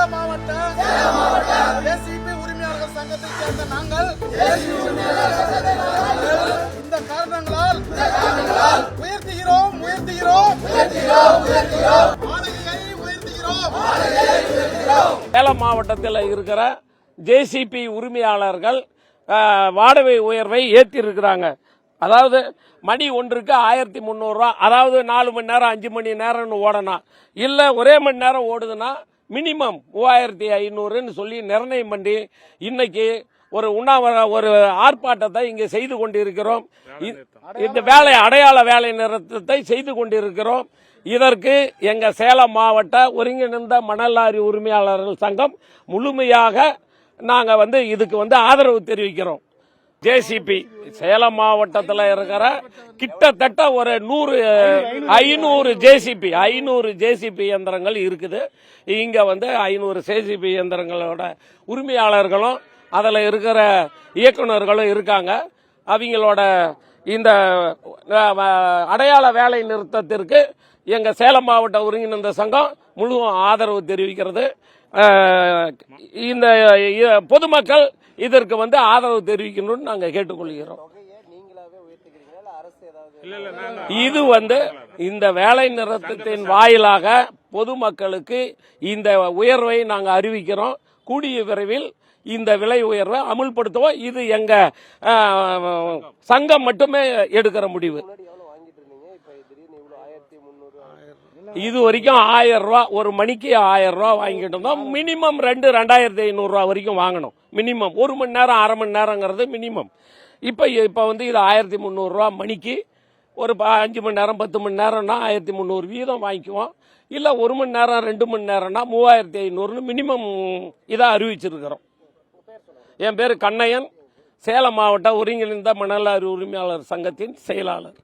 சேலம் மாவட்ட ஜேசிபி உரிமையாளர்கள் சங்கத்தைச் சேர்ந்த நாங்கள் இந்த காரணங்களால் உயர்த்துகிறோம் சேலம் மாவட்டத்தில் இருக்கிற ஜேசிபி உரிமையாளர்கள் வாடகை உயர்வை ஏற்றி இருக்கிறாங்க. அதாவது மணி ஒன்றுக்கு 1300 ரூபா, அதாவது 4 மணி நேரம் 5 மணி நேரம்னு ஓடனா, இல்ல ஒரே மணி நேரம் ஓடுதுன்னா மினிமம் 3500ன்னு சொல்லி நிர்ணயம் பண்ணி இன்னைக்கு ஒரு ஒரு ஆர்ப்பாட்டத்தை இங்கே செய்து கொண்டிருக்கிறோம். இந்த அடையாள வேலை நிறுத்தத்தை செய்து கொண்டிருக்கிறோம். இதற்கு எங்க சேலம் மாவட்ட ஒருங்கிணைந்த மணல் லாரி உரிமையாளர்கள் சங்கம் முழுமையாக நாங்க இதுக்கு ஆதரவு தெரிவிக்கிறோம். ஜேசிபி சேலம் மாவட்டத்தில் இருக்கிற கிட்டத்தட்ட ஒரு 500 ஜேசிபி இயந்திரங்கள் இருக்குது. இங்க 500 ஜேசிபி இயந்திரங்களோட உரிமையாளர்களும் அதுல இருக்கிற இயக்குநர்களும் இருக்காங்க. அவங்களோட இந்த அடையாள வேலை நிறுத்தத்திற்கு எங்க சேலம் மாவட்ட ஒருங்கிணைந்த சங்கம் முழு ஆதரவு தெரிவிக்கிறது. இந்த பொதுமக்கள் இதற்கு ஆதரவு தெரிவிக்கணும்னு நாங்க கேட்டுக்கொள்கிறோம். இது இந்த வேலை நிறுத்தத்தின் வாயிலாக பொதுமக்களுக்கு இந்த உயர்வை நாங்க அறிவிக்கிறோம். கூடிய விரைவில் இந்த விலை உயர்வை அமுல்படுத்துவோம். இது எங்க சங்கம் மட்டுமே எடுக்கிற முடிவு. இது வரைக்கும் 1000 ரூபா, ஒரு மணிக்கு 1000 ரூபா வாங்கிட்டு இருந்தோம். மினிமம் 2500 ரூபா வரைக்கும் வாங்கணும். மினிமம் 1 மணி நேரம் 1/2 மணி நேரங்கிறது மினிமம். இப்ப இது 1300 ரூபா மணிக்கு. ஒரு 5 மணி நேரம் 10 மணி நேரம்னா 1300 வீதம் வாங்கிக்குவோம். இல்ல 1 மணி நேரம் 2 மணி நேரம்னா 3500 மினிமம் இதை அறிவிச்சிருக்கிறோம். என் பேரு கண்ணையன், சேலம் மாவட்ட ஒருங்கிணைந்த மணல் லாரி உரிமையாளர் சங்கத்தின் செயலாளர்.